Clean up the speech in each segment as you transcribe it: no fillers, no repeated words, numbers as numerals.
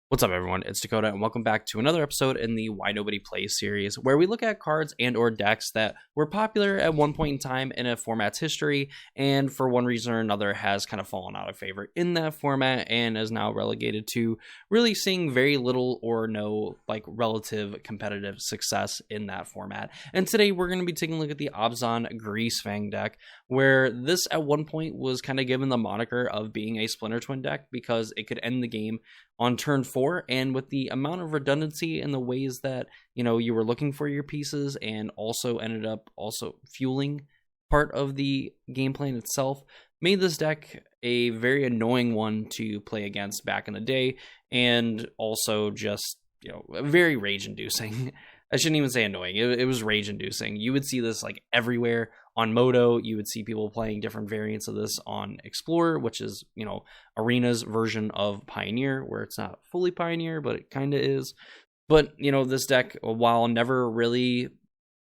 What's up, everyone? It's Dakota, and welcome back to another episode in the Why Nobody Plays series, where we look at cards and or decks that were popular at one point in time in a format's history, and for one reason or another has kind of fallen out of favor in that format and is now relegated to really seeing very little or no relative competitive success in that format. And today we're going to be taking a look at the Abzan Greasefang deck, where this at one point was kind of given the moniker of being a Splinter Twin deck because it could end the game on turn 4, and with the amount of redundancy in the ways that you were looking for your pieces, and also ended up also fueling part of the game plan itself, made this deck a very annoying one to play against back in the day, and also just very rage inducing. I shouldn't even say annoying. It was rage inducing. You would see this everywhere on Moto. You would see people playing different variants of this on Explorer, which is, Arena's version of Pioneer, where it's not fully Pioneer, but it kind of is. But, this deck, while never really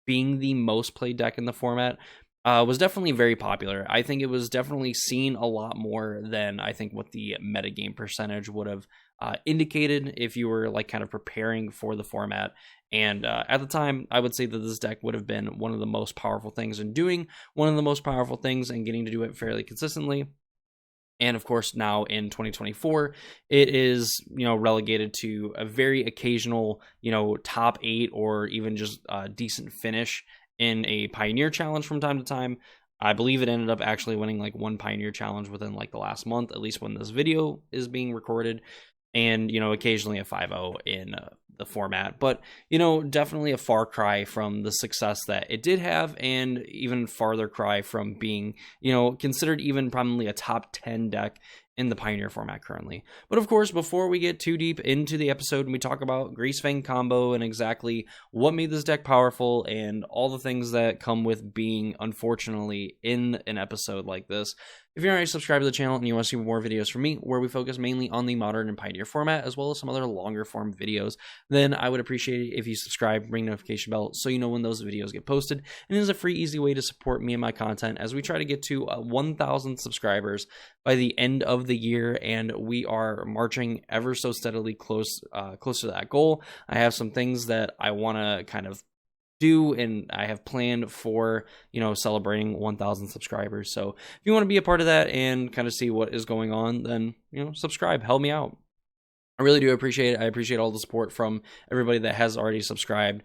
being the most played deck in the format, was definitely very popular. I think it was definitely seen a lot more than I think what the metagame percentage would have indicated if you were kind of preparing for the format. And at the time, I would say that this deck would have been one of the most powerful things in doing one of the most powerful things and getting to do it fairly consistently. And of course, now in 2024, it is, relegated to a very occasional, top 8 or even just a decent finish in a Pioneer challenge from time to time. I believe it ended up actually winning one Pioneer challenge within the last month, at least when this video is being recorded. And, occasionally a 5-0 in the format. But, definitely a far cry from the success that it did have, and even farther cry from being, considered even probably a top 10 deck in the Pioneer format currently. But of course, before we get too deep into the episode and we talk about Greasefang combo and exactly what made this deck powerful and all the things that come with being, unfortunately, in an episode like this, if you're already subscribed to the channel and you want to see more videos from me, where we focus mainly on the Modern and Pioneer format, as well as some other longer form videos, then I would appreciate it if you subscribe, ring the notification bell, so you know when those videos get posted. And it is a free, easy way to support me and my content as we try to get to 1,000 subscribers by the end of the year, and we are marching ever so steadily closer to that goal. I have some things that I want to kind of do, and I have planned for celebrating 1,000 subscribers. So if you want to be a part of that and kind of see what is going on, then subscribe, help me out. I really do appreciate it. I appreciate all the support from everybody that has already subscribed,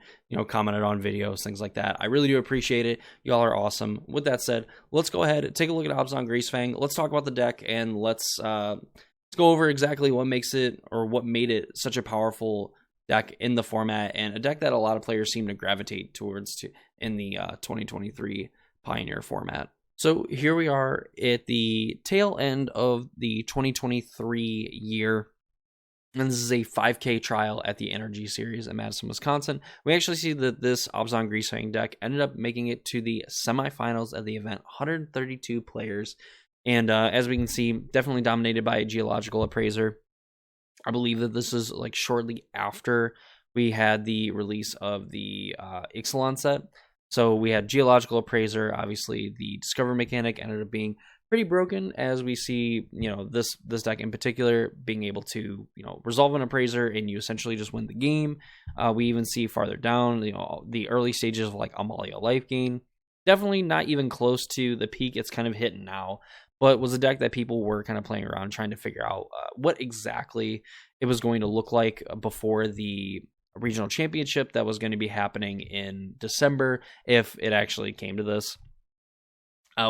commented on videos, things like that. I really do appreciate it. Y'all are awesome. With that said, let's go ahead and take a look at Abzan Greasefang. Let's talk about the deck, and let's go over exactly what makes it, or what made it, such a powerful deck in the format, and a deck that a lot of players seem to gravitate towards in the 2023 Pioneer format. So here we are at the tail end of the 2023 year, and this is a 5K trial at the Energy Series in Madison, Wisconsin. We actually see that this Abzan Greasefang deck ended up making it to the semifinals of the event, 132 players, and as we can see, definitely dominated by a Geological Appraiser. I believe that this is shortly after we had the release of the Ixalan set. So we had Geological Appraiser. Obviously, the Discover mechanic ended up being pretty broken, as we see, this deck in particular being able to, resolve an Appraiser and you essentially just win the game. We even see farther down, the early stages of Amalia Life Gain. Definitely not even close to the peak it's kind of hitting now, but was a deck that people were kind of playing around trying to figure out what exactly it was going to look like before the regional championship that was going to be happening in December, if it actually came to this.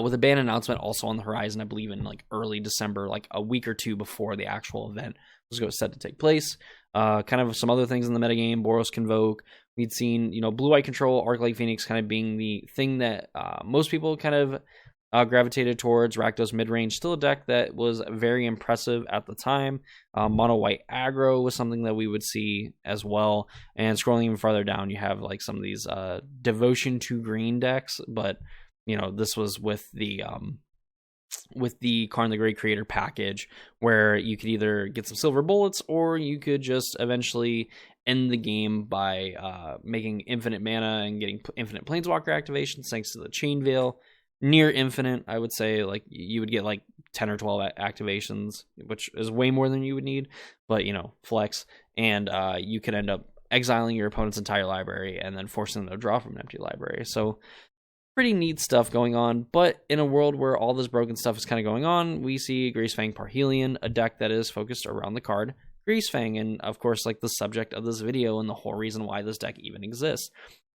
With a ban announcement also on the horizon, I believe in early December, a week or two before the actual event was set to take place. Kind of some other things in the metagame, Boros Convoke. We'd seen, Blue-White Control, Arclight Phoenix kind of being the thing that most people kind of gravitated towards. Rakdos midrange, still a deck that was very impressive at the time. Mono White Aggro was something that we would see as well. And scrolling even farther down, you have some of these Devotion to Green decks, but this was with the Karn the Great Creator package, where you could either get some silver bullets, or you could just eventually end the game by making infinite mana and getting infinite Planeswalker activations thanks to the Chain Veil. Near infinite, I would say. You would get 10 or 12 activations, which is way more than you would need, but flex. and you can end up exiling your opponent's entire library and then forcing them to draw from an empty library. So pretty neat stuff going on, but in a world where all this broken stuff is kind of going on, we see Greasefang Parhelion, a deck that is focused around the card Greasefang, and of course, like the subject of this video and the whole reason why this deck even exists.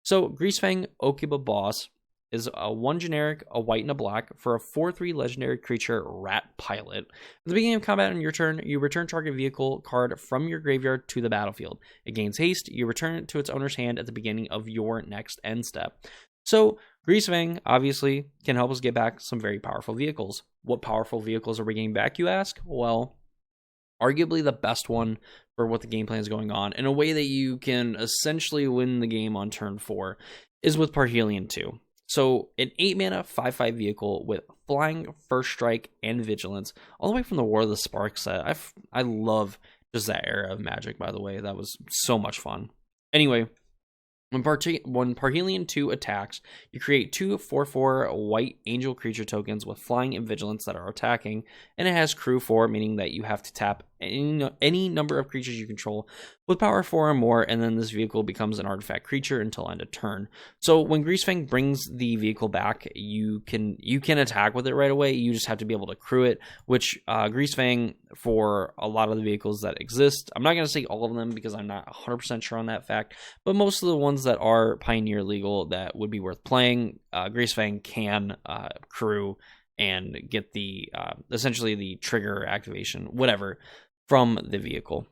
So Greasefang Okiba Boss is a 1 generic, a white and a black, for a 4/3 legendary creature Rat Pilot. At the beginning of combat on your turn, you return target vehicle card from your graveyard to the battlefield. It gains haste, you return it to its owner's hand at the beginning of your next end step. So Greasefang obviously can help us get back some very powerful vehicles. What powerful vehicles are we getting back, you ask? Well, arguably the best one for what the game plan is going on, in a way that you can essentially win the game on turn 4, is with Parhelion 2. So an 8 mana 5/5 vehicle with flying, first strike, and vigilance, all the way from the War of the Spark set. I love just that era of Magic, by the way. That was so much fun. Anyway, when Parhelion 2 attacks, you create 2 4/4 white angel creature tokens with flying and vigilance that are attacking, and it has crew 4, meaning that you have to tap any number of creatures you control with power 4 or more, and then this vehicle becomes an artifact creature until end of turn. So when Greasefang brings the vehicle back, you can attack with it right away. You just have to be able to crew it, which Greasefang, for a lot of the vehicles that exist, I'm not going to say all of them because I'm not 100% sure on that fact, but most of the ones that are Pioneer legal that would be worth playing, Greasefang can crew and get the essentially the trigger activation, whatever, from the vehicle.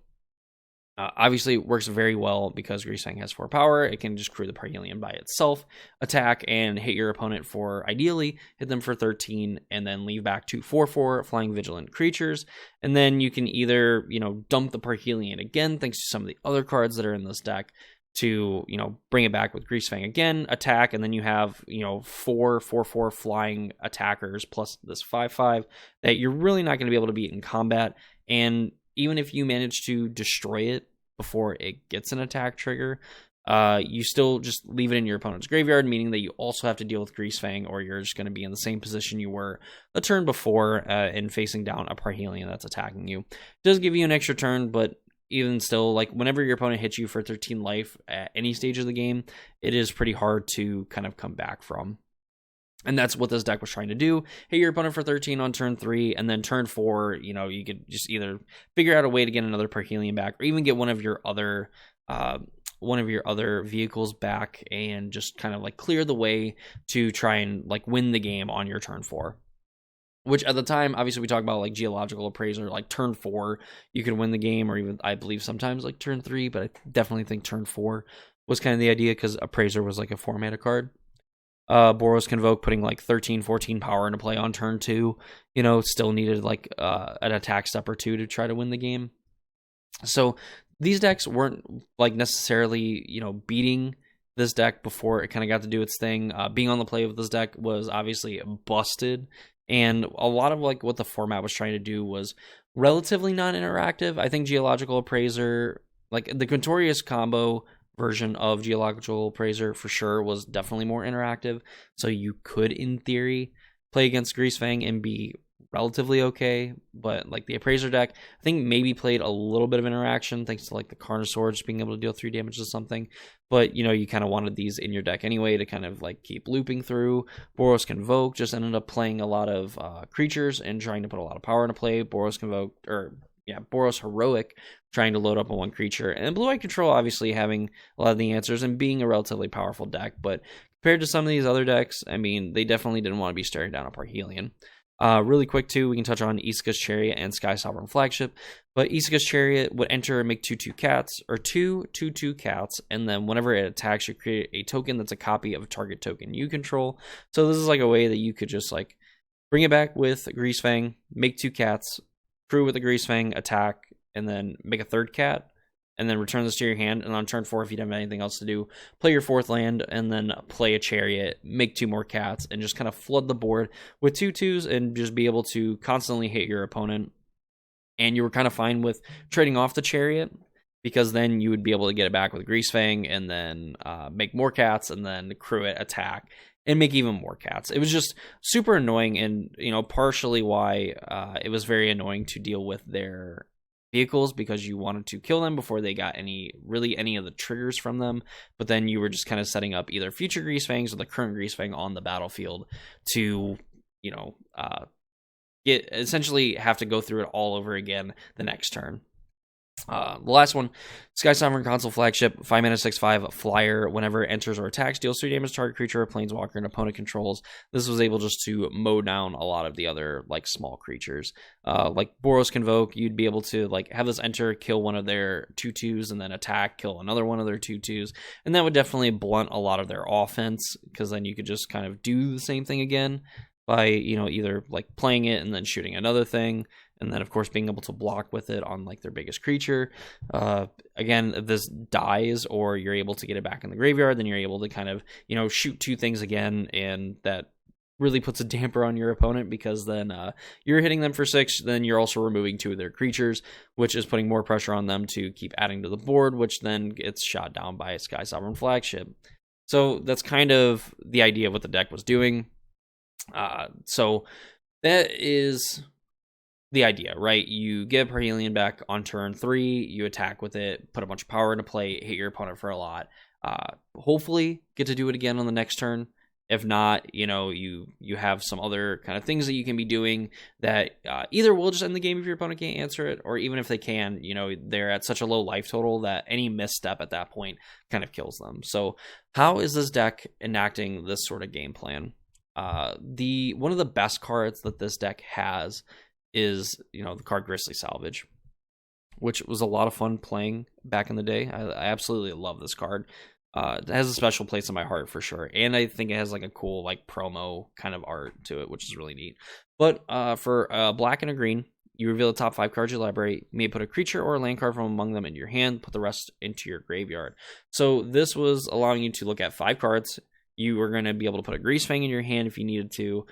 Obviously, it works very well because Greasefang has 4 power. It can just crew the Parhelion by itself, attack, and hit your opponent for, ideally, hit them for 13, and then leave back 2 4/4 flying vigilant creatures. And then you can either, dump the Parhelion again, thanks to some of the other cards that are in this deck, to, bring it back with Greasefang again, attack, and then you have, 4 4/4 flying attackers plus this 5/5 that you're really not going to be able to beat in combat. And even if you manage to destroy it before it gets an attack trigger, you still just leave it in your opponent's graveyard, meaning that you also have to deal with Greasefang, or you're just going to be in the same position you were the turn before and facing down a Parhelion that's attacking you. It does give you an extra turn, but even still, like, whenever your opponent hits you for 13 life at any stage of the game, it is pretty hard to kind of come back from. And that's what this deck was trying to do. Hit your opponent for 13 on turn 3, and then turn 4, you could just either figure out a way to get another Parhelion back, or even get one of your other vehicles back, and just kind of like clear the way to try and like win the game on your turn 4. Which at the time, obviously, we talk about like Geological Appraiser, like turn 4, you can win the game, or even I believe sometimes like turn 3, but I definitely think turn 4 was kind of the idea because Appraiser was like a 4-mana card. Boros Convoke, putting like 13, 14 power into play on turn 2, still needed like an attack step or 2 to try to win the game. So these decks weren't like necessarily, beating this deck before it kind of got to do its thing. Being on the play with this deck was obviously busted, and a lot of like what the format was trying to do was relatively non-interactive. I think Geological Appraiser, like the Quintorius combo version of Geological Appraiser for sure, was definitely more interactive, so you could in theory play against Greasefang and be relatively okay. But like the Appraiser deck, I think maybe played a little bit of interaction thanks to like the Carnosaur just being able to deal 3 damage to something, but you kind of wanted these in your deck anyway to kind of like keep looping through. Boros Convoke just ended up playing a lot of creatures and trying to put a lot of power into play. Boros Heroic trying to load up on 1 creature, and Blue Eye Control obviously having a lot of the answers and being a relatively powerful deck, but compared to some of these other decks, I mean, they definitely didn't want to be staring down a Parhelion. Really quick too, we can touch on Isuka's Chariot and Sky Sovereign Flagship, but Isuka's Chariot would enter and make 2/2 cats, or 2/2/2 cats, and then whenever it attacks, you create a token that's a copy of a target token you control. So this is like a way that you could just like bring it back with Greasefang, make 2 cats, crew with the Greasefang, attack, and then make a 3rd cat, and then return this to your hand. And on turn 4, if you don't have anything else to do, play your 4th land, and then play a Chariot, make 2 more cats, and just kind of flood the board with 2/2s and just be able to constantly hit your opponent. And you were kind of fine with trading off the Chariot, because then you would be able to get it back with Greasefang, and then make more cats, and then crew it, attack, and make even more cats. It was just super annoying, and partially why it was very annoying to deal with their vehicles because you wanted to kill them before they got any of the triggers from them. But then you were just kind of setting up either future Greasefangs or the current Greasefang on the battlefield to, get essentially have to go through it all over again the next turn. The last one, Sky Sovereign Console Flagship, 5 mana 6/5 flyer. Whenever it enters or attacks, deals 3 damage to target creature or planeswalker an opponent controls. This was able just to mow down a lot of the other like small creatures. Like Boros Convoke, you'd be able to like have this enter, kill one of their 2/2s, and then attack, kill another one of their 2/2s, and that would definitely blunt a lot of their offense because then you could just kind of do the same thing again by either like playing it and then shooting another thing. And then, of course, being able to block with it on like their biggest creature. Again, if this dies or you're able to get it back in the graveyard, then you're able to kind of, shoot 2 things again. And that really puts a damper on your opponent because then you're hitting them for 6. Then you're also removing 2 of their creatures, which is putting more pressure on them to keep adding to the board, which then gets shot down by a Sky Sovereign Flagship. So that's kind of the idea of what the deck was doing. So that is the idea, right? You get Parhelion back on turn 3, you attack with it, put a bunch of power into play, hit your opponent for a lot. Hopefully get to do it again on the next turn. If not, you have some other kind of things that you can be doing that either will just end the game if your opponent can't answer it, or even if they can, they're at such a low life total that any misstep at that point kind of kills them. So how is this deck enacting this sort of game plan? One of the best cards that this deck has is the card Grisly Salvage, which was a lot of fun playing back in the day. I absolutely love this card. It has a special place in my heart for sure, and I think it has like a cool like promo kind of art to it, which is really neat. But for black and a green, you reveal the top 5 cards you library. You may put a creature or a land card from among them into your hand, put the rest into your graveyard. So this was allowing you to look at 5 cards. You were going to be able to put a Greasefang in your hand if you needed to.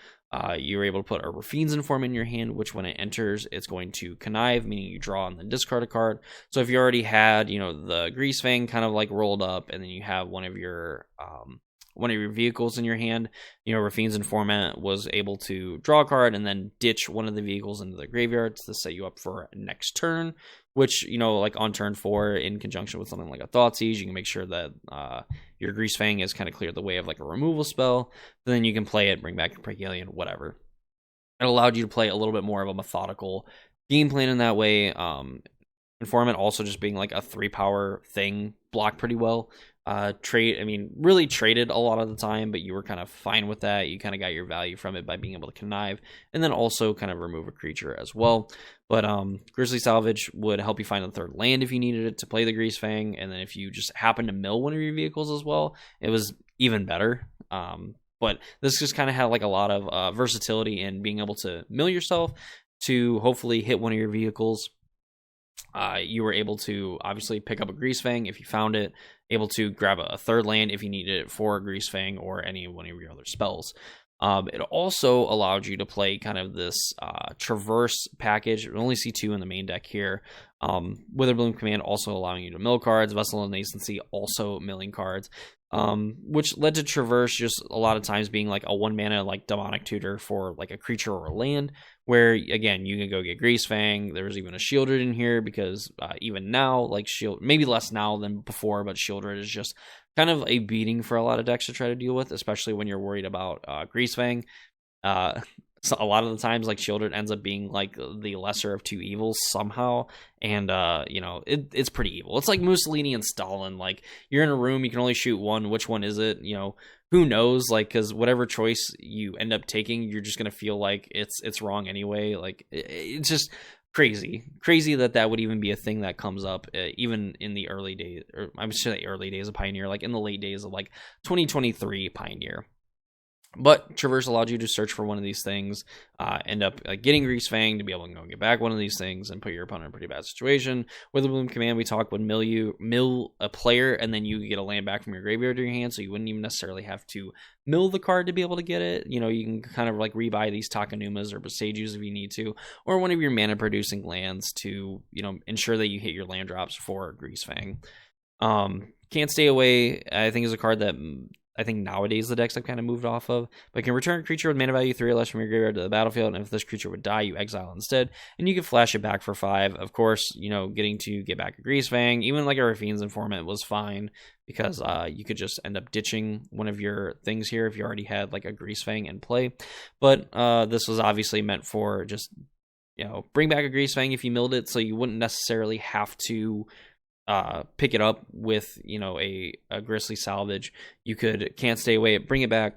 You were able to put a Rafine's Inform in your hand, which when it enters, it's going to connive, meaning you draw and then discard a card. So if you already had, the Greasefang kind of like rolled up, and then you have one of your vehicles in your hand, Rafine's Informant was able to draw a card and then ditch one of the vehicles into the graveyard to set you up for next turn, which, like on turn 4, in conjunction with something like a Thoughtseize, you can make sure that your Greasefang has kind of cleared the way of like a removal spell. Then you can play it, bring back your Parhelion, whatever. It allowed you to play a little bit more of a methodical game plan in that way. Informant also just being like a 3-power thing, blocked pretty well. Really traded a lot of the time, but you were kind of fine with that. You kind of got your value from it by being able to connive and then also kind of remove a creature as well. But Grisly Salvage would help you find a 3rd land if you needed it to play the Greasefang, and then if you just happen to mill one of your vehicles as well, it was even better. But this just kind of had like a lot of versatility in being able to mill yourself to hopefully hit one of your vehicles. You were able to obviously pick up a Greasefang if you found it, able to grab a 3rd land if you needed it for a Greasefang or any one of your other spells. It also allowed you to play kind of this traverse package. We only see 2 in the main deck here. Witherbloom Command also allowing you to mill cards. Vessel of Nascency also milling cards, which led to traverse just a lot of times being like a 1-mana like demonic tutor for like a creature or a land, where again you can go get Greasefang. There was even a Shieldred in here because even now, like maybe less now than before, but Shieldred is just kind of a beating for a lot of decks to try to deal with, especially when you're worried about Greasefang. So a lot of the times, like Shieldred ends up being like the lesser of 2 evils somehow, and it's pretty evil. It's like Mussolini and Stalin. Like you're in a room, you can only shoot one. Which one is it? Who knows? Like, because whatever choice you end up taking, you're just gonna feel like it's wrong anyway. Like it's just crazy that would even be a thing that comes up even in the early days, or I'm sure the early days of Pioneer, like in the late days of like 2023 Pioneer. But Traverse allowed you to search for one of these things, end up getting Greasefang to be able to go and get back one of these things and put your opponent in a pretty bad situation. Witherbloom Command, we talked, would mill a player, and then you get a land back from your graveyard to your hand, so you wouldn't even necessarily have to mill the card to be able to get it. You can kind of like rebuy these Takanumas or Besejus if you need to, or one of your mana producing lands to ensure that you hit your land drops for Greasefang. Can't Stay Away, I think, is a card that I think nowadays the decks have kind of moved off of. But can return a creature with mana value 3 or less from your graveyard to the battlefield, and if this creature would die, you exile instead, and you can flash it back for 5. Of course, getting to get back a Greasefang, even like a Rafine's Informant was fine, because you could just end up ditching one of your things here if you already had like a Greasefang in play. But this was obviously meant for just, bring back a Greasefang if you milled it, so you wouldn't necessarily have to pick it up with, a Grisly Salvage. You can't stay away, bring it back,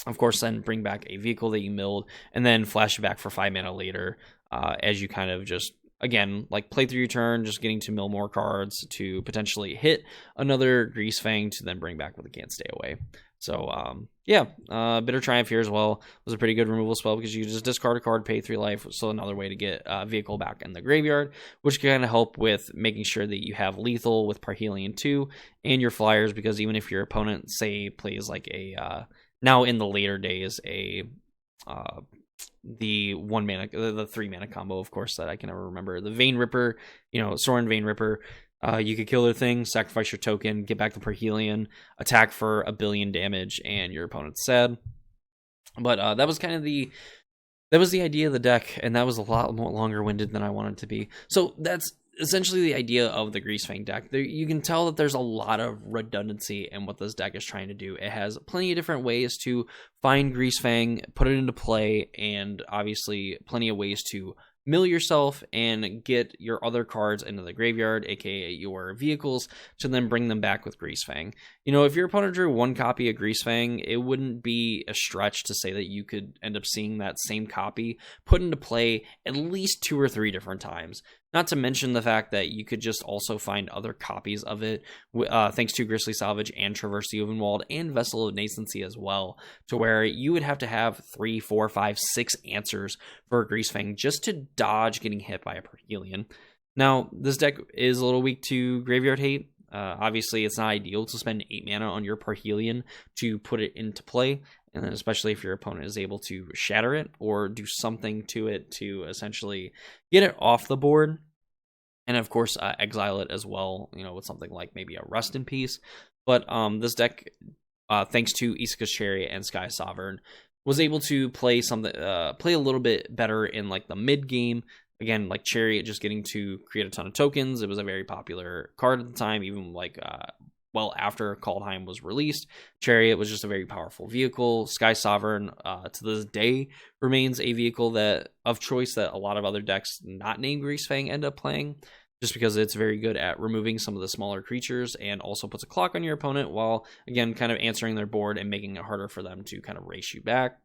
of course, then bring back a vehicle that you milled, and then flash it back for 5 mana later, as you kind of just, again, like play through your turn, just getting to mill more cards to potentially hit another Greasefang to then bring back with a can't stay away. So, Bitter Triumph here as well was a pretty good removal spell, because you just discard a card, pay 3 life, so another way to get a vehicle back in the graveyard, which can kind of help with making sure that you have lethal with Parhelion 2 and your flyers, because even if your opponent, say, plays like a, now in the later days, the 1 mana, the 3 mana combo, of course, that I can never remember, the Vein Ripper, Sorin Vein Ripper, you could kill their thing, sacrifice your token, get back the Parhelion, attack for 1 billion damage, and your opponent's sad. But that was kind of the idea of the deck, and that was a lot more longer-winded than I wanted to be. So that's essentially the idea of the Greasefang deck. You can tell that there's a lot of redundancy in what this deck is trying to do. It has plenty of different ways to find Greasefang, put it into play, and obviously plenty of ways to mill yourself and get your other cards into the graveyard, aka your vehicles, to then bring them back with Greasefang. If your opponent drew 1 copy of Greasefang, it wouldn't be a stretch to say that you could end up seeing that same copy put into play at least 2 or 3 different times. Not to mention the fact that you could just also find other copies of it, thanks to Grisly Salvage and Traverse the Ovenwald and Vessel of Nascency as well, to where you would have to have 3, 4, 5, 6 answers for a Greasefang just to dodge getting hit by a Parhelion. Now, this deck is a little weak to Graveyard Hate. Obviously, it's not ideal to spend 8 mana on your Parhelion to put it into play, and especially if your opponent is able to shatter it or do something to it to essentially get it off the board. And of course, exile it as well, with something like maybe a Rest in Peace. But this deck, thanks to Isuka's Chariot and Sky Sovereign, was able to play a little bit better in like the mid game. Again, like Chariot just getting to create a ton of tokens. It was a very popular card at the time, even like after Kaldheim was released. Chariot was just a very powerful vehicle. Sky Sovereign, to this day, remains a vehicle of choice that a lot of other decks not named Greasefang end up playing, just because it's very good at removing some of the smaller creatures and also puts a clock on your opponent while, again, kind of answering their board and making it harder for them to kind of race you back.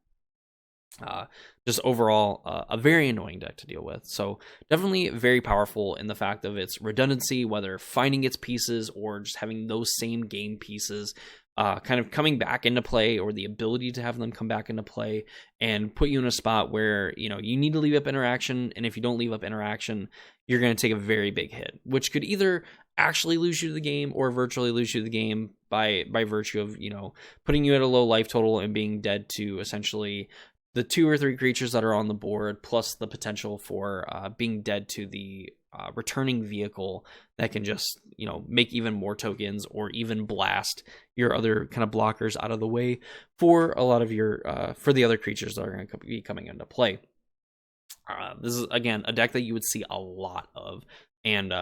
Just overall, a very annoying deck to deal with. So definitely very powerful in the fact of its redundancy, whether finding its pieces or just having those same game pieces kind of coming back into play, or the ability to have them come back into play and put you in a spot where, you need to leave up interaction. And if you don't leave up interaction, you're going to take a very big hit, which could either actually lose you the game or virtually lose you the game by virtue of, putting you at a low life total and being dead to essentially the 2 or 3 creatures that are on the board, plus the potential for being dead to the returning vehicle that can just, make even more tokens or even blast your other kind of blockers out of the way for a lot of your, for the other creatures that are going to be coming into play. This is, again, a deck that you would see a lot of. And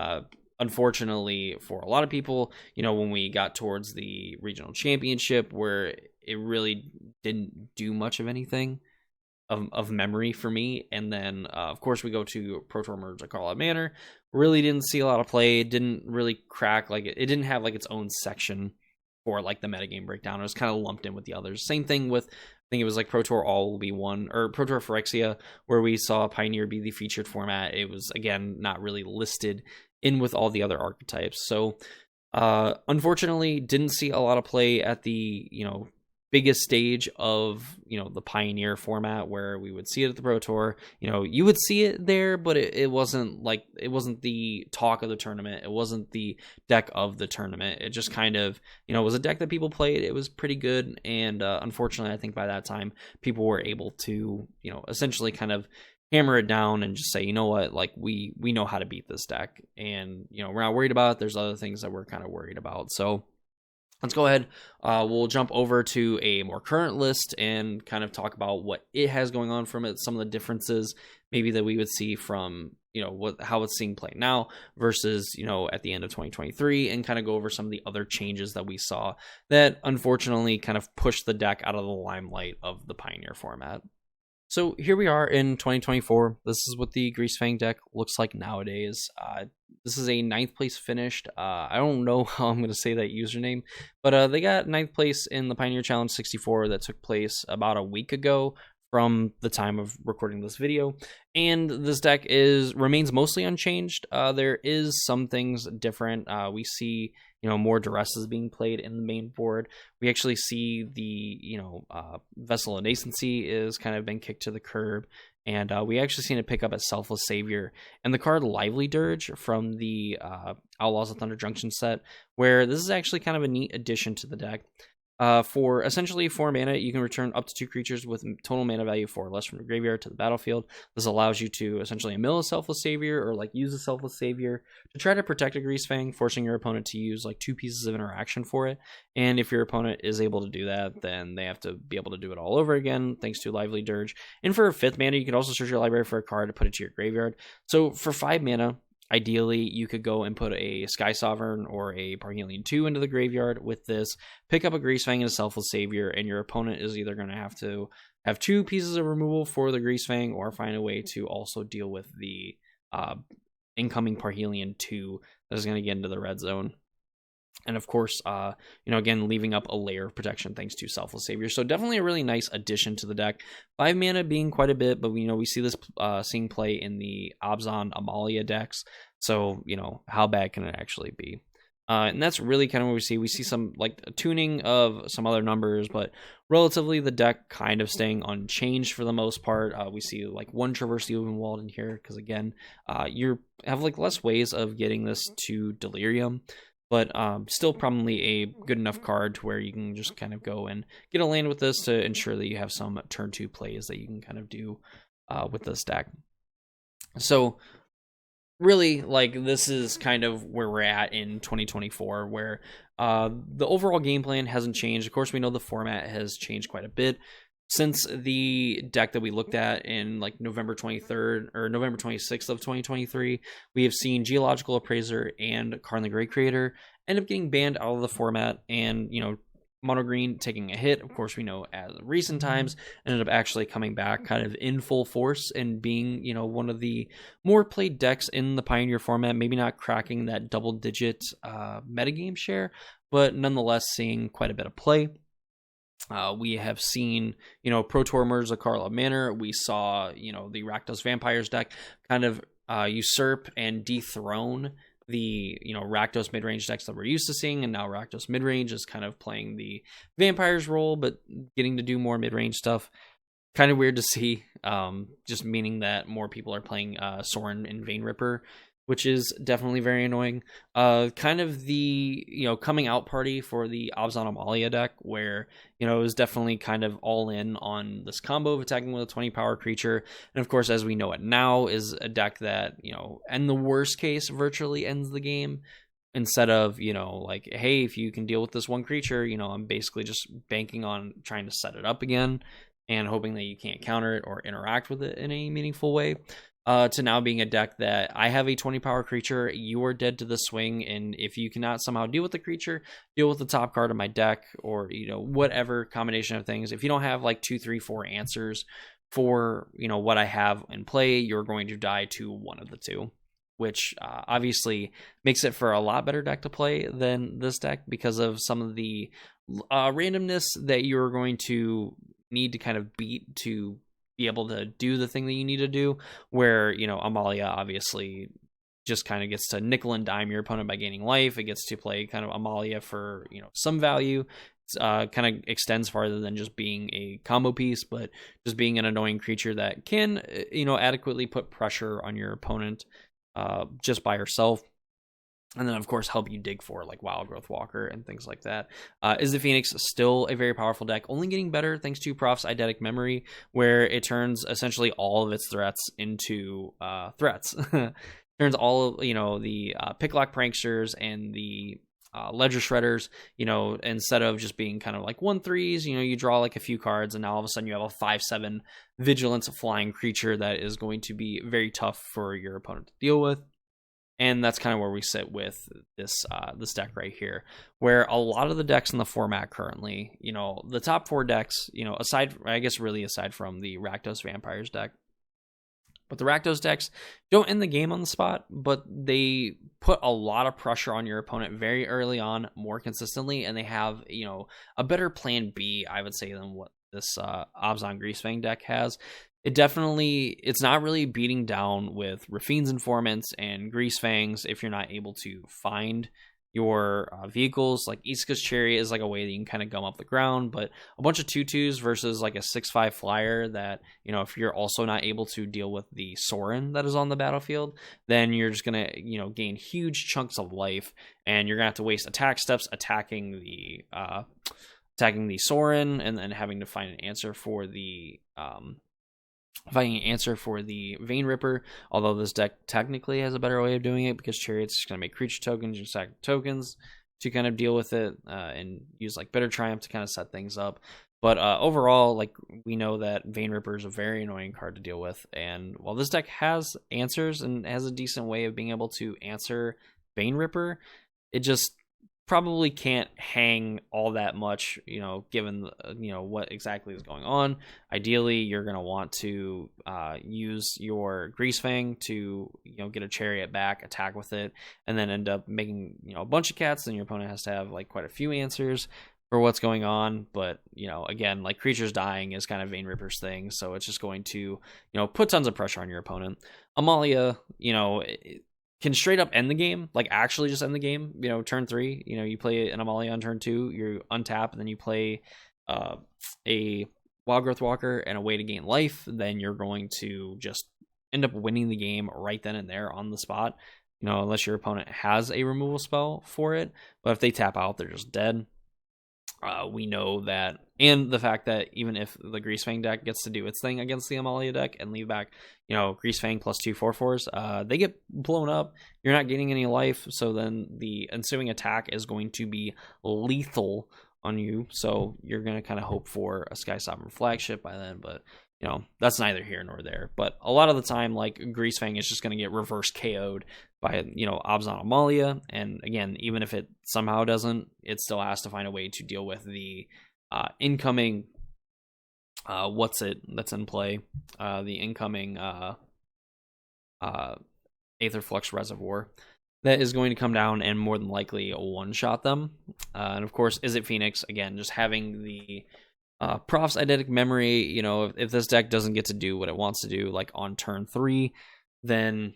unfortunately, for a lot of people, when we got towards the regional championship, where it really didn't do much of anything of memory for me, and then of course we go to Pro Tour Merge at Carlisle Manor, really didn't see a lot of play. It didn't really crack, like it didn't have like its own section for like the metagame breakdown. It was kind of lumped in with the others. Same thing with, I think it was like Pro Tour All will be one, or Pro Tour Phyrexia, where we saw Pioneer be the featured format. It was, again, not really listed in with all the other archetypes. So unfortunately, didn't see a lot of play at the biggest stage of the Pioneer format, where we would see it at the Pro Tour. You would see it there, but it wasn't the talk of the tournament. It wasn't the deck of the tournament. It just kind of was a deck that people played. It was pretty good, and unfortunately, I think by that time people were able to essentially kind of hammer it down and just say, what, like we know how to beat this deck, and we're not worried about it. There's other things that we're kind of worried about. So let's go ahead. We'll jump over to a more current list and kind of talk about what it has going on from it, some of the differences maybe that we would see from, how it's seeing play now versus, at the end of 2023, and kind of go over some of the other changes that we saw that unfortunately kind of pushed the deck out of the limelight of the Pioneer format. So here we are in 2024. This is what the Greasefang deck looks like nowadays. This is a 9th place finished. I don't know how I'm going to say that username, but they got 9th place in the Pioneer Challenge 64 that took place about a week ago from the time of recording this video. And this deck remains mostly unchanged. There is some things different. We see, more duresses being played in the main board. We actually see the, Vessel of Nascency is kind of been kicked to the curb. And we actually seen it pick up at Selfless Savior. And the card Lively Dirge from the Outlaws of Thunder Junction set, where this is actually kind of a neat addition to the deck. For essentially 4 mana, you can return up to 2 creatures with total mana value 4 or less from the graveyard to the battlefield. This allows you to essentially mill a Selfless Savior or use a Selfless Savior to try to protect a Greasefang, forcing your opponent to use 2 pieces of interaction for it. And if your opponent is able to do that, then they have to be able to do it all over again thanks to Lively Dirge. And for 5th mana, you can also search your library for a card to put it to your graveyard. So for 5 mana, ideally, you could go and put a Sky Sovereign or a Parhelion 2 into the graveyard with this, pick up a Greasefang and a Selfless Savior, and your opponent is either going to have 2 pieces of removal for the Greasefang or find a way to also deal with the incoming Parhelion 2 that is going to get into the red zone. And of course, again, leaving up a layer of protection thanks to Selfless Savior. So definitely a really nice addition to the deck. 5 mana being quite a bit, but we see this seeing play in the Abzan Amalia decks. So, how bad can it actually be? And that's really kind of what we see. We see some tuning of some other numbers, but relatively the deck kind of staying unchanged for the most part. We see 1 Traverse the Open in here because, again, you have less ways of getting this to Delirium. But still probably a good enough card to where you can just kind of go and get a land with this to ensure that you have some turn 2 plays that you can kind of do with this deck. So really, this is kind of where we're at in 2024, where the overall game plan hasn't changed. Of course, we know the format has changed quite a bit. Since the deck that we looked at in November 23rd or November 26th of 2023, we have seen Geological Appraiser and Karn the Great Creator end up getting banned out of the format, and Mono Green taking a hit. Of course, we know as recent times ended up actually coming back kind of in full force and being one of the more played decks in the Pioneer format. Maybe not cracking that double-digit metagame share, but nonetheless seeing quite a bit of play. We have seen, Pro Tour Murders of Karlov Manor. We saw, the Rakdos Vampires deck kind of usurp and dethrone the, Rakdos midrange decks that we're used to seeing. And now Rakdos midrange is kind of playing the Vampires role, but getting to do more midrange stuff. Kind of weird to see, just meaning that more people are playing Sorin and Vein Ripper, which is definitely very annoying. Kind of the, coming out party for the Abzan Amalia deck, where, it was definitely kind of all in on this combo of attacking with a 20 power creature. And of course, as we know it now, is a deck that, in the worst case, virtually ends the game. Instead of, hey, if you can deal with this one creature, I'm basically just banking on trying to set it up again and hoping that you can't counter it or interact with it in a meaningful way. To now being a deck that I have a 20 power creature, you are dead to the swing, and if you cannot somehow deal with the creature, deal with the top card of my deck, or whatever combination of things. If you don't have 2, 3, 4 answers for what I have in play, you're going to die to one of the two, which obviously makes it for a lot better deck to play than this deck because of some of the randomness that you're going to need to kind of beat to be able to do the thing that you need to do, where Amalia obviously just kind of gets to nickel and dime your opponent by gaining life. It gets to play kind of Amalia for some value. It's kind of extends farther than just being a combo piece, but just being an annoying creature that can adequately put pressure on your opponent just by herself. And then, of course, help you dig for Wild Growth Walker and things like that. Is the Phoenix still a very powerful deck? Only getting better thanks to Prof's Eidetic Memory, where it turns essentially all of its threats into threats. Turns all of, the Picklock Pranksters and the Ledger Shredders, instead of just being kind of like 1/3s, you draw like a few cards, and now all of a sudden you have a 5/7 Vigilance flying creature that is going to be very tough for your opponent to deal with. And that's kind of where we sit with this deck right here, where a lot of the decks in the format currently, the top 4 decks, aside from the Rakdos Vampires deck, but the Rakdos decks don't end the game on the spot, but they put a lot of pressure on your opponent very early on, more consistently, and they have, a better plan B, I would say, than what this Abzan Greasefang deck has. It's not really beating down with Rafine's Informants and Greasefangs if you're not able to find your vehicles. Like Iska's Chariot is like a way that you can kind of gum up the ground, but a bunch of 2/2s versus like a 6/5 flyer that, if you're also not able to deal with the Sorin that is on the battlefield, then you're just going to, gain huge chunks of life, and you're going to have to waste attack steps attacking the Sorin, and then having to find an answer for the Vein Ripper, although this deck technically has a better way of doing it, because Chariot's just going to make creature tokens, you stack tokens to kind of deal with it, and use like Bitter Triumph to kind of set things up. But overall, like, we know that Vein Ripper is a very annoying card to deal with, and while this deck has answers and has a decent way of being able to answer Vein Ripper, it just probably can't hang all that much, given what exactly is going on. Ideally, you're going to want to use your Greasefang to get a Chariot back, attack with it, and then end up making a bunch of cats. Then your opponent has to have like quite a few answers for what's going on. But again, like, creatures dying is kind of Vein Ripper's thing, so it's just going to put tons of pressure on your opponent. Amalia, can straight up end the game, like actually just end the game. Turn 3, you play an Amalia on turn 2, you untap, and then you play a Wild Growth Walker and a way to gain life. Then you're going to just end up winning the game right then and there on the spot, unless your opponent has a removal spell for it. But if they tap out, they're just dead. We know that, and the fact that even if the Greasefang deck gets to do its thing against the Amalia deck and leave back, Greasefang plus 2 4/4s, they get blown up. You're not gaining any life, so then the ensuing attack is going to be lethal on you. So you're going to kind of hope for a Sky Sovereign Flagship by then, but that's neither here nor there. But a lot of the time, like, Greasefang is just going to get reverse KO'd by, Abzan Amalia. And again, even if it somehow doesn't, it still has to find a way to deal with the incoming, that's in play, the incoming Aetherflux Reservoir that is going to come down and more than likely one-shot them. And of course, Izzet Phoenix, again, just having the Prof's Eidetic Memory. If this deck doesn't get to do what it wants to do, like on turn 3, then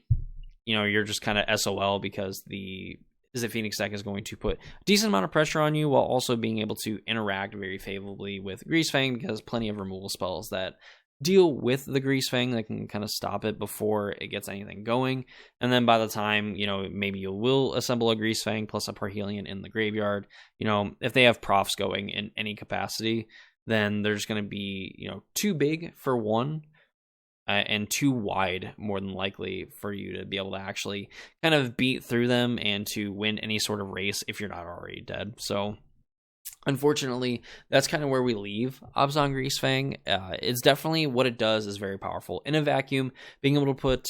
you're just kind of SOL, because the Izzet Phoenix deck is going to put a decent amount of pressure on you while also being able to interact very favorably with Greasefang, because plenty of removal spells that deal with the Greasefang that can kind of stop it before it gets anything going. And then by the time, maybe you will assemble a Greasefang plus a Parhelion in the graveyard, if they have profs going in any capacity, then there's going to be, too big for one, and too wide, more than likely, for you to be able to actually kind of beat through them and to win any sort of race if you're not already dead. So unfortunately, that's kind of where we leave Abzan Greasefang. It's definitely, what it does is very powerful. In a vacuum, being able to put,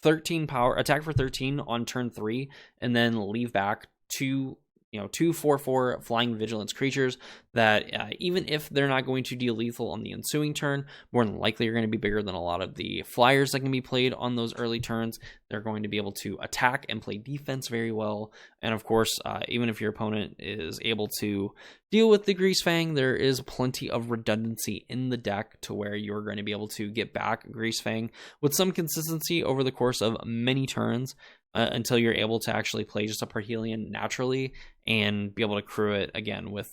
13 power, attack for 13 on turn 3, and then leave back 2 4/4 flying vigilance creatures that, even if they're not going to deal lethal on the ensuing turn, more than likely are going to be bigger than a lot of the flyers that can be played on those early turns. They're going to be able to attack and play defense very well. And of course, even if your opponent is able to deal with the Greasefang, there is plenty of redundancy in the deck to where you're going to be able to get back Greasefang with some consistency over the course of many turns, until you're able to actually play just a Parhelion naturally and be able to crew it again with,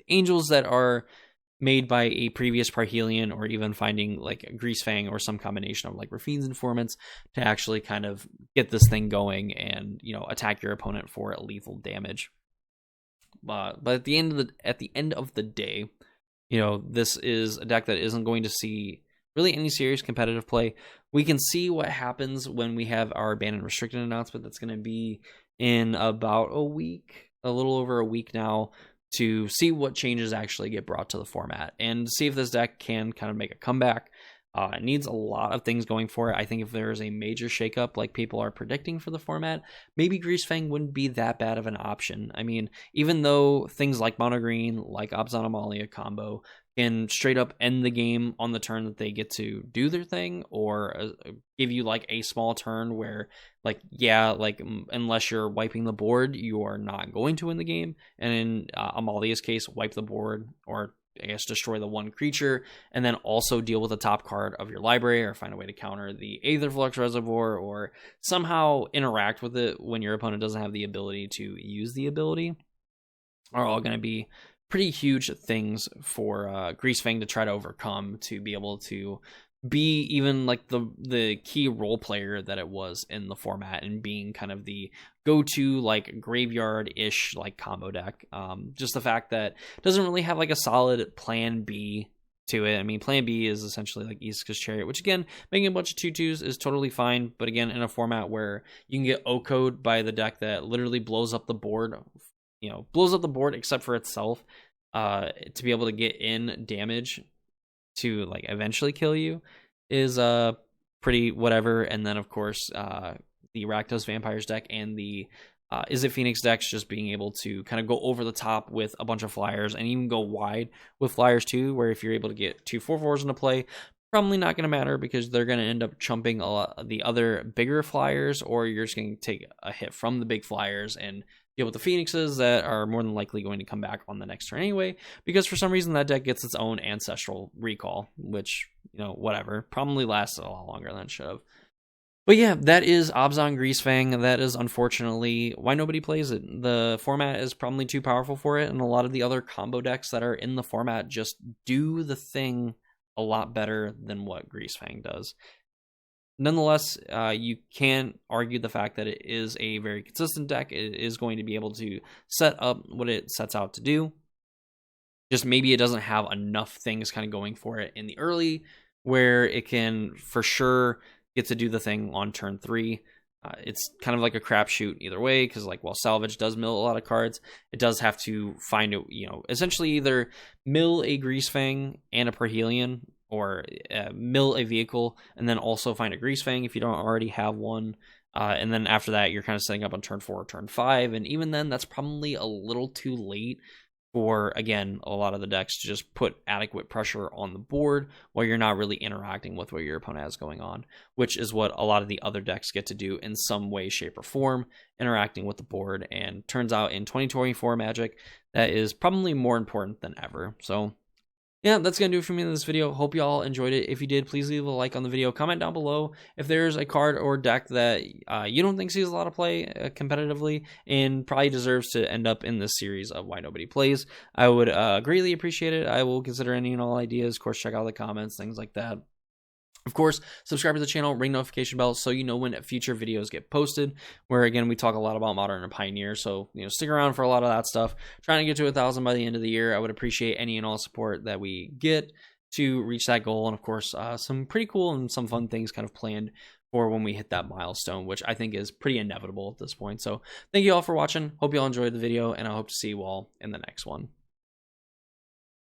angels that are made by a previous Parhelion, or even finding like a Greasefang or some combination of like Rafine's Informants to actually kind of get this thing going and, attack your opponent for lethal damage. But at the end of the day, this is a deck that isn't going to see really any serious competitive play. We can see what happens when we have our banned and restricted announcement. That's going to be in about a week, a little over a week now, to see what changes actually get brought to the format and see if this deck can kind of make a comeback. It needs a lot of things going for it. I think if there is a major shakeup like people are predicting for the format, maybe Greasefang wouldn't be that bad of an option. I mean, even though things like Mono Green, like Abzan Amalia combo, can straight up end the game on the turn that they get to do their thing, or give you like a small turn where, like, yeah, like unless you're wiping the board, you are not going to win the game. And in Amalia's case, wipe the board, or I guess destroy the one creature, and then also deal with the top card of your library, or find a way to counter the Aetherflux Reservoir, or somehow interact with it when your opponent doesn't have the ability to use the ability, are all going to be pretty huge things for Greasefang to try to overcome, to be able to be even like the key role player that it was in the format, and being kind of the go-to like graveyard-ish like combo deck. Just the fact that it doesn't really have like a solid plan B to it. I mean, plan B is essentially like East Coast Chariot, which again, making a bunch of 2/2s is totally fine, but again, in a format where you can get O-code by the deck that literally blows up the board, blows up the board except for itself, to be able to get in damage to like eventually kill you, is pretty whatever. And then of course the Rakdos Vampires deck and the Is It Phoenix decks just being able to kind of go over the top with a bunch of flyers, and even go wide with flyers too, where if you're able to get 2 4/4s into play, probably not going to matter, because they're going to end up chumping a lot of the other bigger flyers, or you're just going to take a hit from the big flyers and deal with the Phoenixes that are more than likely going to come back on the next turn anyway, because for some reason that deck gets its own ancestral recall, which, whatever, probably lasts a lot longer than it should have. But yeah, that is Abzan Greasefang. That is unfortunately why nobody plays it. The format is probably too powerful for it, and a lot of the other combo decks that are in the format just do the thing a lot better than what Greasefang does. Nonetheless, you can't argue the fact that it is a very consistent deck. It is going to be able to set up what it sets out to do. Just maybe it doesn't have enough things kind of going for it in the early, where it can for sure get to do the thing on turn 3. It's kind of like a crapshoot either way, because like while Salvage does mill a lot of cards, it does have to find essentially either mill a Greasefang and a Perhelion, or mill a vehicle and then also find a Greasefang if you don't already have one. And then after that, you're kind of setting up on turn 4 or turn 5. And even then, that's probably a little too late for, again, a lot of the decks to just put adequate pressure on the board while you're not really interacting with what your opponent has going on, which is what a lot of the other decks get to do in some way, shape, or form, interacting with the board. And turns out in 2024 Magic, that is probably more important than ever. So yeah, that's going to do it for me in this video. Hope you all enjoyed it. If you did, please leave a like on the video. Comment down below if there's a card or deck that you don't think sees a lot of play competitively and probably deserves to end up in this series of Why Nobody Plays. I would greatly appreciate it. I will consider any and all ideas. Of course, check out the comments, things like that. Of course, subscribe to the channel, ring notification bell so you know when future videos get posted, where again, we talk a lot about Modern and Pioneer, so stick around for a lot of that stuff. Trying to get to 1,000 by the end of the year. I would appreciate any and all support that we get to reach that goal, and of course, some pretty cool and some fun things kind of planned for when we hit that milestone, which I think is pretty inevitable at this point. So thank you all for watching. Hope you all enjoyed the video, and I hope to see you all in the next one.